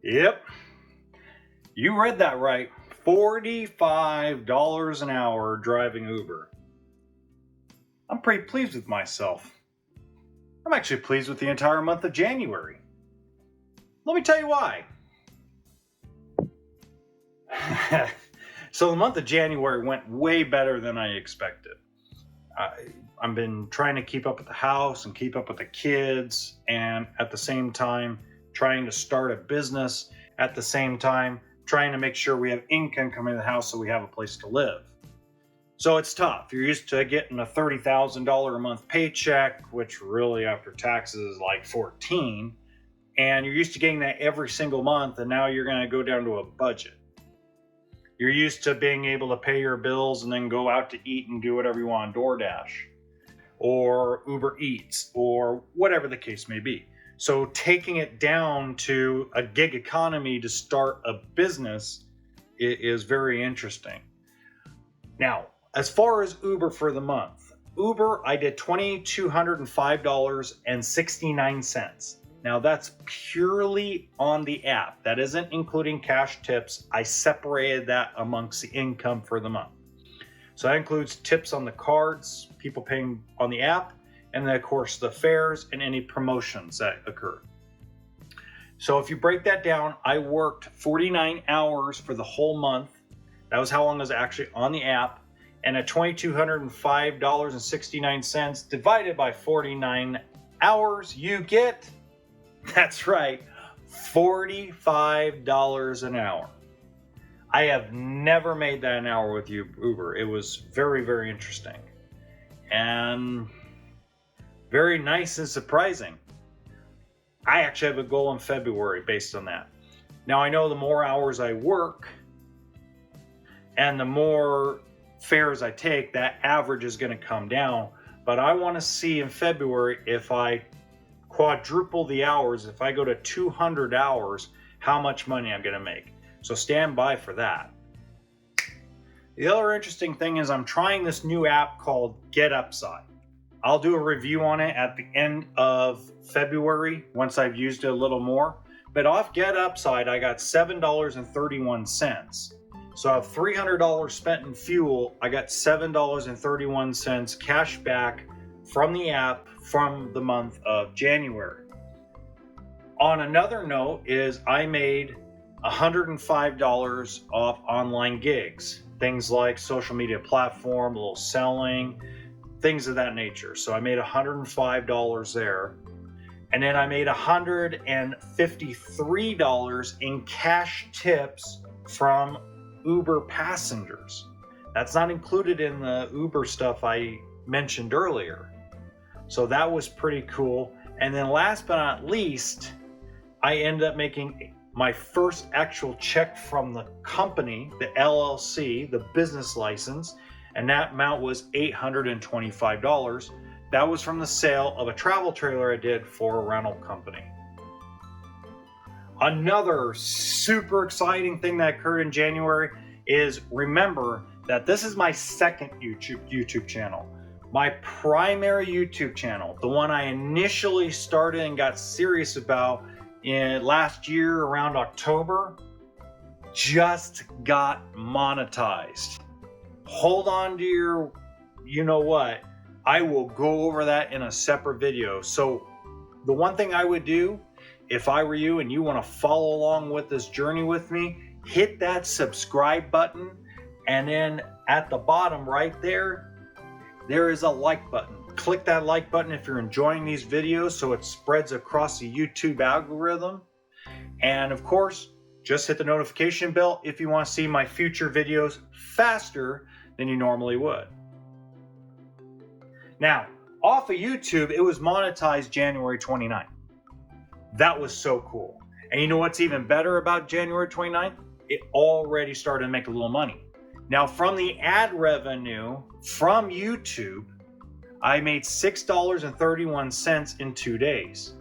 Yep, you read that right. $45 an hour driving Uber. I'm pretty pleased with myself. I'm actually pleased with the entire month of January. Let me tell you why. So the month of January went way better than I expected. I've been trying to keep up with the house and keep up with the kids, and at the same time trying to start a business, at the same time trying to make sure we have income coming to the house so we have a place to live. So it's tough. You're used to getting a $30,000 a month paycheck, which really after taxes is like 14, and you're used to getting that every single month, and now you're going to go down to a budget. You're used to being able to pay your bills and then go out to eat and do whatever you want on DoorDash or Uber Eats or whatever the case may be. So taking it down to a gig economy to start a business is very interesting. Now, as far as Uber for the month, Uber, I did $2,205.69. Now that's purely on the app. That isn't including cash tips. I separated that amongst the income for the month. So that includes tips on the cards, people paying on the app, and then of course the fares and any promotions that occur. So if you break that down, I worked 49 hours for the whole month. That was how long I was actually on the app. And at $2,205.69 divided by 49 hours, you get, that's right, $45 an hour. I have never made that an hour with Uber. It was very, very interesting and very nice and surprising. I actually have a goal in February based on that. Now I know the more hours I work and the more fares I take, that average is going to come down. But I want to see in February if I quadruple the hours, if I go to 200 hours, how much money I'm going to make. So stand by for that. The other interesting thing is I'm trying this new app called Get Upside. I'll do a review on it at the end of February once I've used it a little more. But off Get Upside, I got $7.31. So out of $300 spent in fuel, I got $7.31 cash back from the app from the month of January. On another note is I made $105 off online gigs, things like social media platform, a little selling, things of that nature. So I made $105 there. And then I made $153 in cash tips from Uber passengers. That's not included in the Uber stuff I mentioned earlier. So that was pretty cool. And then last but not least, I ended up making my first actual check from the company, the LLC, the business license, and that amount was $825. That was from the sale of a travel trailer I did for a rental company. Another super exciting thing that occurred in January is, remember that this is my second YouTube channel. My primary YouTube channel, the one I initially started and got serious about in last year around October, just got monetized. Hold on to your, you know what, I will go over that in a separate video. So the one thing I would do if I were you and you want to follow along with this journey with me, hit that subscribe button, and then at the bottom right there, there is a like button. Click that like button if you're enjoying these videos so it spreads across the YouTube algorithm. And of course, just hit the notification bell if you want to see my future videos faster than you normally would. Now, off of YouTube, it was monetized January 29th. That was so cool. And you know what's even better about January 29th? It already started to make a little money. Now, from the ad revenue from YouTube, I made $6.31 in 2 days.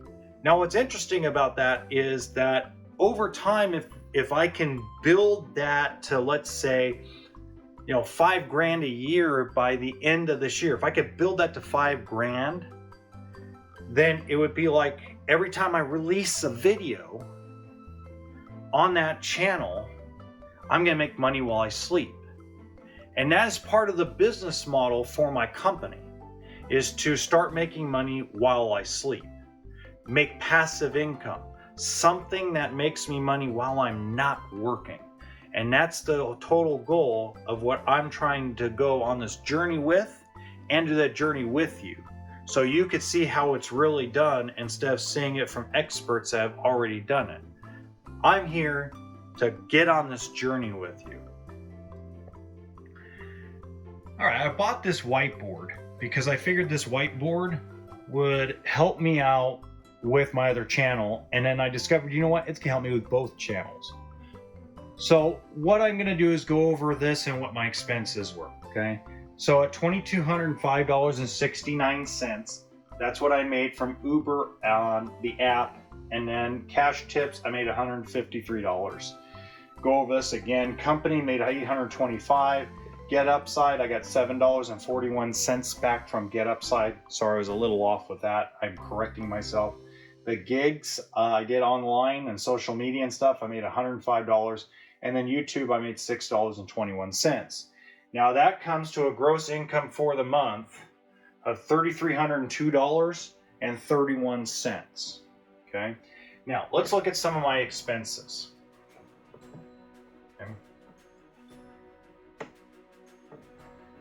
Now, what's interesting about that is that over time, if I can build that to, let's say, $5,000 a year by the end of this year, if I could build that to $5,000, then it would be like every time I release a video, on that channel, I'm going to make money while I sleep. And that is part of the business model for my company, is to start making money while I sleep. Make passive income, something that makes me money while I'm not working. And that's the total goal of what I'm trying to go on this journey with, and do that journey with you. So you could see how it's really done instead of seeing it from experts that have already done it. I'm here to get on this journey with you. All right, I bought this whiteboard because I figured this whiteboard would help me out with my other channel. And then I discovered, you know what? It's gonna help me with both channels. So what I'm gonna do is go over this and what my expenses were, okay? So at $2,205.69, that's what I made from Uber on the app. And then cash tips, I made $153. Go over this again. Company made $825. Get Upside, I got $7.41 back from Get Upside. Sorry, I was a little off with that. I'm correcting myself. The gigs I did online and social media and stuff, I made $105. And then YouTube, I made $6.21. Now that comes to a gross income for the month of $3,302.31. Okay. Now let's look at some of my expenses. Okay.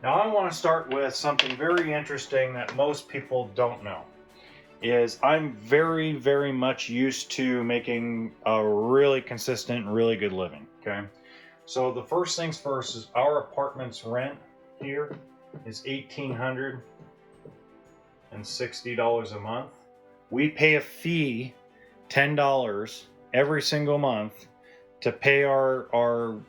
Now I want to start with something very interesting that most people don't know. Is I'm very, very much used to making a really consistent, really good living. Okay. So the first things first is our apartment's rent here is $1,860 a month. We pay a fee, $10 every single month, to pay our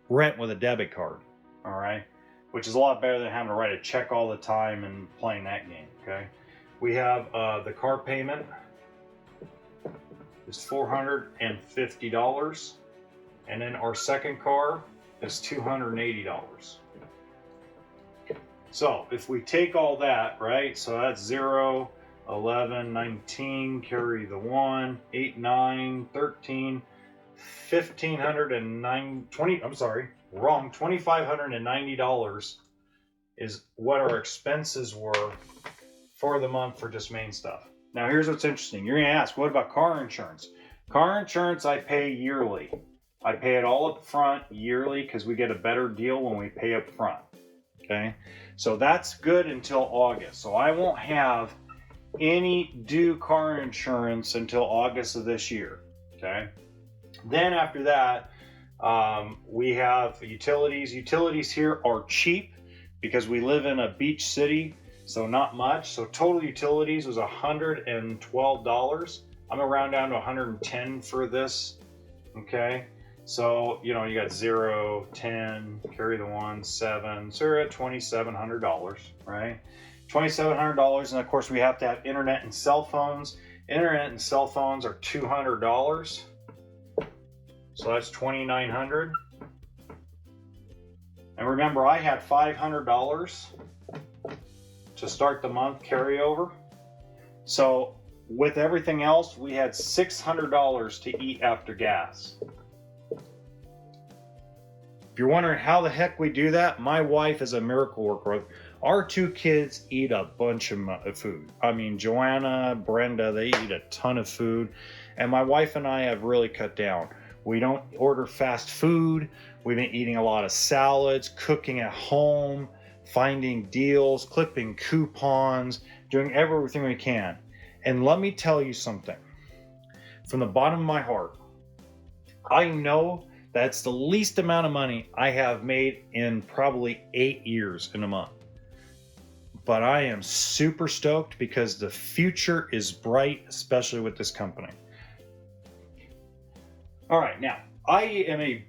rent with a debit card. All right, which is a lot better than having to write a check all the time and playing that game. Okay, we have the car payment is $450. And then our second car is $280. So if we take all that, right? So that's 0, 11, 19, carry the 1, 8, 9, 13, 2,590 is what our expenses were for the month for just main stuff. Now here's what's interesting. You're gonna ask, what about car insurance? Car insurance I pay yearly. I pay it all up front yearly because we get a better deal when we pay up front. Okay, so that's good until August. So I won't have any due car insurance until August of this year. Okay, then after that, we have utilities. Utilities here are cheap because we live in a beach city, so not much. So total utilities was $112. I'm gonna round down to 110 for this. Okay. So, you know, you got 0, 10, carry the 1, 7, so you're at $2,700, right? $2,700, and of course we have to have internet and cell phones. Internet and cell phones are $200, so that's $2,900. And remember, I had $500 to start the month carryover. So with everything else, we had $600 to eat after gas. If you're wondering how the heck we do that, my wife is a miracle worker. Our two kids eat a bunch of food. I mean, Joanna, Brenda, they eat a ton of food. And my wife and I have really cut down. We don't order fast food. We've been eating a lot of salads, cooking at home, finding deals, clipping coupons, doing everything we can. And let me tell you something. From the bottom of my heart, I know that's the least amount of money I have made in probably 8 years in a month. But I am super stoked because the future is bright, especially with this company. All right, now, I am a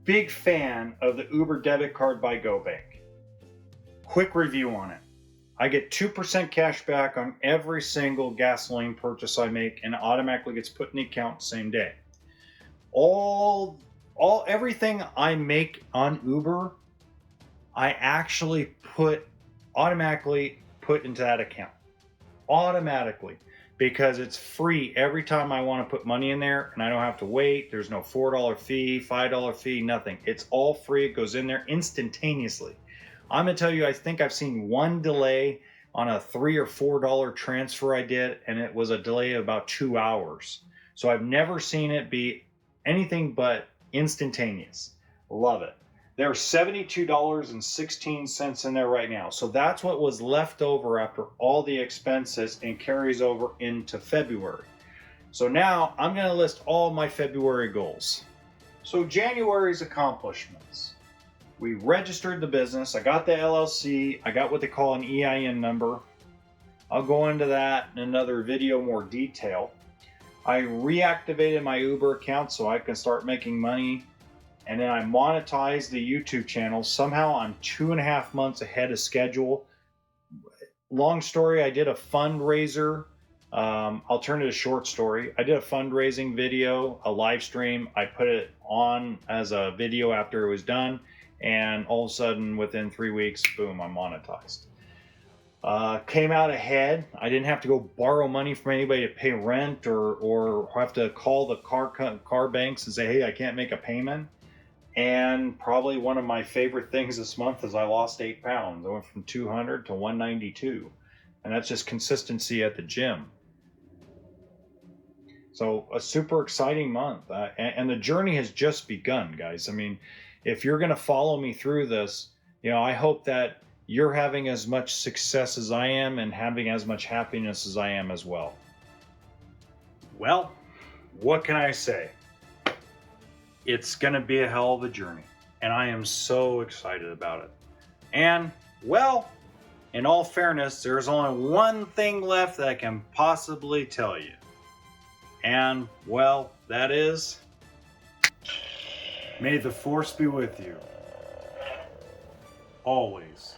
big fan of the Uber Debit Card by GoBank. Quick review on it. I get 2% cash back on every single gasoline purchase I make, and it automatically gets put in the account the same day. Everything I make on Uber, I actually automatically put into that account. Automatically. because it's free every time I want to put money in there, and I don't have to wait. There's no $4 fee, $5 fee, nothing. It's all free. It goes in there instantaneously. I'm gonna tell you, I think I've seen one delay on a $3 or $4 transfer I did, and it was a delay of about 2 hours. So I've never seen it be anything but instantaneous. Love it. There's $72.16 in there right now. So that's what was left over after all the expenses and carries over into February. So now I'm going to list all my February goals. So January's accomplishments. We registered the business. I got the LLC. I got what they call an EIN number. I'll go into that in another video, more detail. I reactivated my Uber account so I can start making money. And then I monetized the YouTube channel somehow on 2.5 months ahead of schedule. Long story, I did a fundraiser. I'll turn it a short story. I did a fundraising video, a live stream. I put it on as a video after it was done. And all of a sudden, within 3 weeks, boom, I'm monetized. Came out ahead. I didn't have to go borrow money from anybody to pay rent or have to call the car banks and say, hey, I can't make a payment. And probably one of my favorite things this month is I lost 8 pounds. I went from 200 to 192. And that's just consistency at the gym. So a super exciting month. And the journey has just begun, guys. I mean, if you're going to follow me through this, I hope that you're having as much success as I am and having as much happiness as I am as well. Well, what can I say? It's going to be a hell of a journey, and I am so excited about it. And, well, in all fairness, there's only one thing left that I can possibly tell you. And, well, that is, may the force be with you. Always.